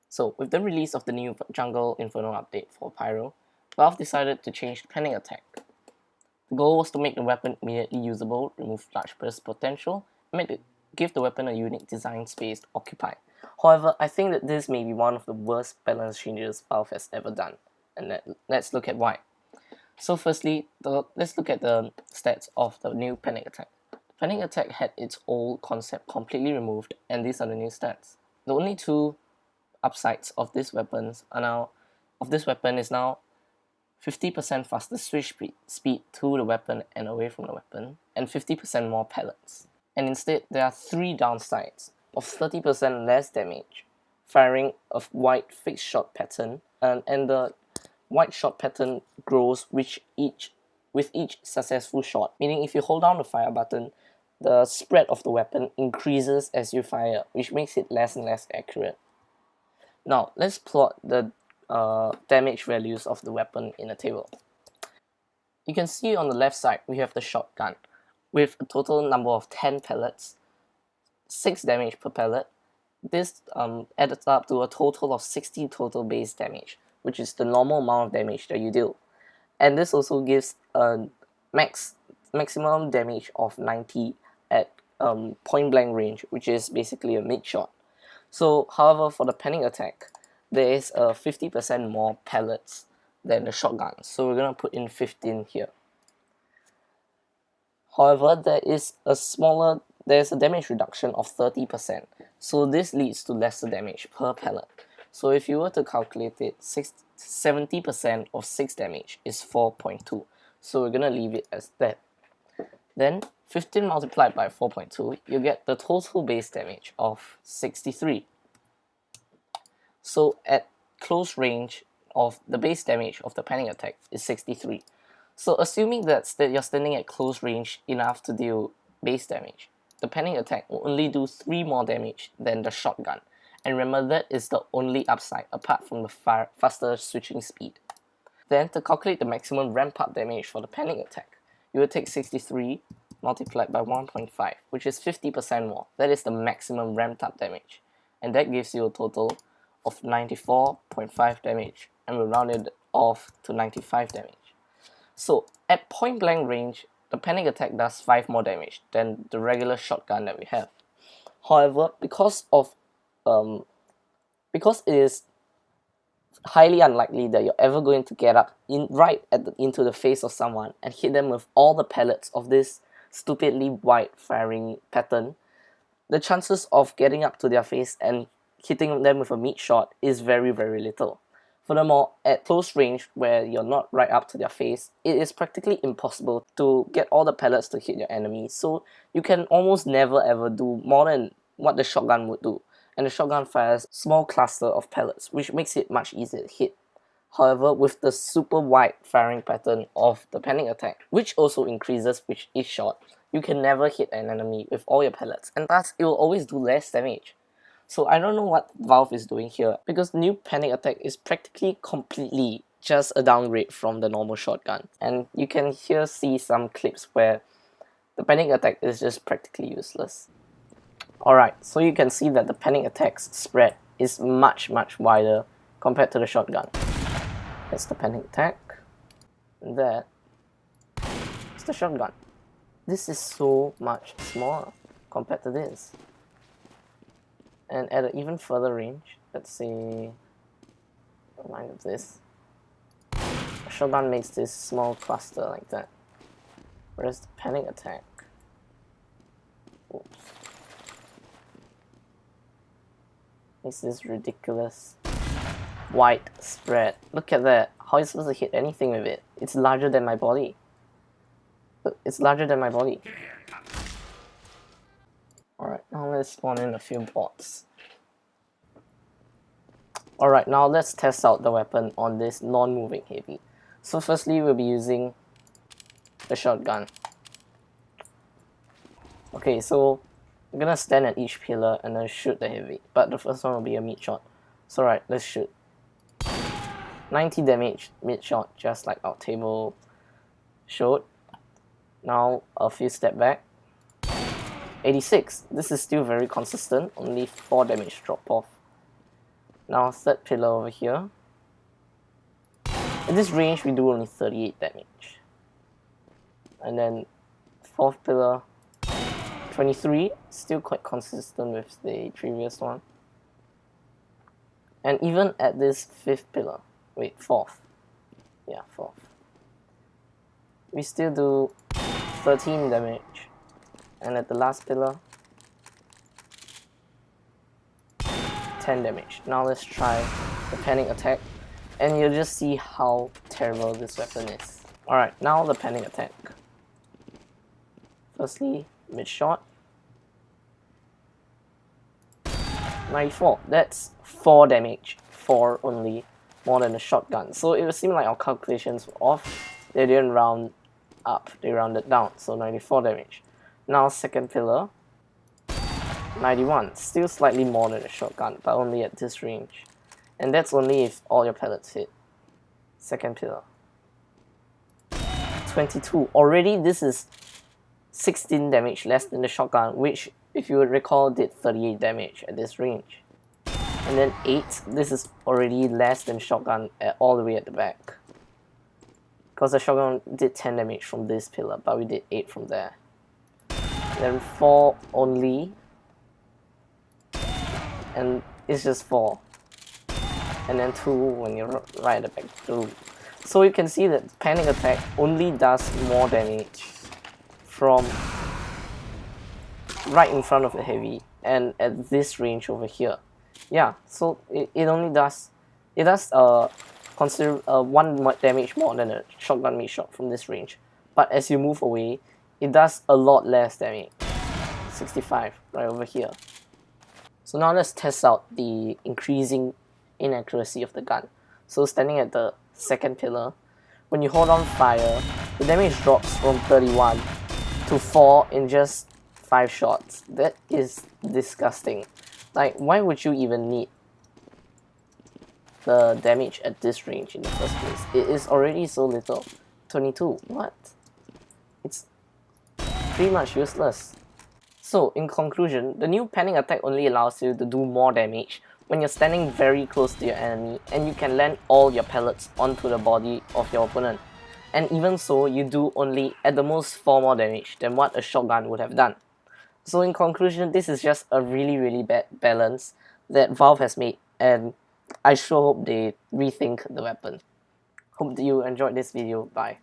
So with the release of the new Jungle Inferno update for Pyro, Valve decided to change the panic attack. The goal was to make the weapon immediately usable, remove large burst potential, and give the weapon a unique design space to occupy. However, I think that this may be one of the worst balance changes Valve has ever done, and let's look at why. So firstly, let's look at the stats of the new panic attack. The panic attack had its old concept completely removed, and these are the new stats. The only two upsides of this weapon is now 50% faster switch speed to the weapon and away from the weapon, and 50% more pellets. And instead, there are three downsides of 30% less damage, firing a white fixed shot pattern, and the white shot pattern grows with each successful shot, meaning if you hold down the fire button, the spread of the weapon increases as you fire, which makes it less and less accurate. Now, let's plot the damage values of the weapon in a table. You can see on the left side, we have the shotgun, with a total number of 10 pellets, 6 damage per pellet. This adds up to a total of 60 total base damage, which is the normal amount of damage that you deal. And this also gives a maximum damage of 90 at point blank range, which is basically a mid shot. So, however, for the panic attack, there is 50% more pellets than the shotgun, so we're gonna put in 15 here. However, there's a damage reduction of 30%, so this leads to lesser damage per pellet. So if you were to calculate it, 70% of 6 damage is 4.2, so we're gonna leave it as that. Then 15 multiplied by 4.2, you get the total base damage of 63. So at close range of the base damage of the panic attack is 63. So assuming that you're standing at close range enough to deal base damage, the panic attack will only do 3 more damage than the shotgun. And remember, that is the only upside apart from the faster switching speed. Then to calculate the maximum ramp up damage for the panic attack, you will take 63 multiplied by 1.5, which is 50% more. That is the maximum ramped up damage, and that gives you a total of 94.5 damage, and we'll round it off to 95 damage. So at point blank range, the panic attack does 5 more damage than the regular shotgun that we have. However, because it is highly unlikely that you're ever going to get up into the face of someone and hit them with all the pellets of this stupidly white firing pattern, the chances of getting up to their face and hitting them with a meat shot is very, very little. Furthermore, at close range where you're not right up to their face, it is practically impossible to get all the pellets to hit your enemy, so you can almost never ever do more than what the shotgun would do, and the shotgun fires a small cluster of pellets, which makes it much easier to hit. However, with the super wide firing pattern of the panic attack, which also increases with each shot, you can never hit an enemy with all your pellets, and thus it will always do less damage. So I don't know what Valve is doing here, because the new panic attack is practically completely just a downgrade from the normal shotgun. And you can here see some clips where the panic attack is just practically useless. Alright, so you can see that the panic attack's spread is much wider compared to the shotgun. That's the panic attack, and that is the shotgun. This is so much smaller compared to this. And at an even further range, let's say, remind of this, a shotgun makes this small cluster like that, whereas the panic attack, makes this ridiculous white spread. Look at that. How are you supposed to hit anything with it? It's larger than my body. It's larger than my body. Alright, now let's spawn in a few bots. Alright, now let's test out the weapon on this non-moving heavy. So firstly, we'll be using the shotgun. Okay, so I'm gonna stand at each pillar and then shoot the heavy, but the first one will be a mid shot. So right, let's shoot. 90 damage mid shot, just like our table showed. Now a few step back. 86. This is still very consistent, only 4 damage drop off. Now third pillar over here. At this range we do only 38 damage. And then fourth pillar, 23, still quite consistent with the previous one. And even at this fifth pillar, fourth. Yeah, fourth. We still do 13 damage. And at the last pillar, 10 damage. Now let's try the panic attack, and you'll just see how terrible this weapon is. Alright, now the panic attack. Firstly, mid-shot. 94. That's 4 damage. 4 only. More than a shotgun. So it would seem like our calculations were off. They didn't round up. They rounded down. So 94 damage. Now second pillar. 91. Still slightly more than a shotgun, but only at this range. And that's only if all your pellets hit. Second pillar. 22. Already this is 16 damage less than the shotgun, which, if you would recall, did 38 damage at this range. And then 8, this is already less than shotgun all the way at the back. Because the shotgun did 10 damage from this pillar, but we did 8 from there. And then 4 only, and it's just 4. And then 2 when you're right at the back through. So you can see that panic attack only does more damage from right in front of the heavy and at this range over here. Yeah, so it only does, consider 1 damage more than a shotgun mid shot from this range. But as you move away, it does a lot less damage. 65 right over here. So now let's test out the increasing inaccuracy of the gun. So standing at the second pillar, when you hold on fire, the damage drops from 31 to 4 in just 5 shots. That is disgusting. Like, why would you even need the damage at this range in the first place? It is already so little. 22, what? It's pretty much useless. So, in conclusion, the new panic attack only allows you to do more damage when you're standing very close to your enemy, and you can land all your pellets onto the body of your opponent. And even so, you do only at the most 4 more damage than what a shotgun would have done. So in conclusion, this is just a really bad balance that Valve has made, and I sure hope they rethink the weapon. Hope that you enjoyed this video. Bye.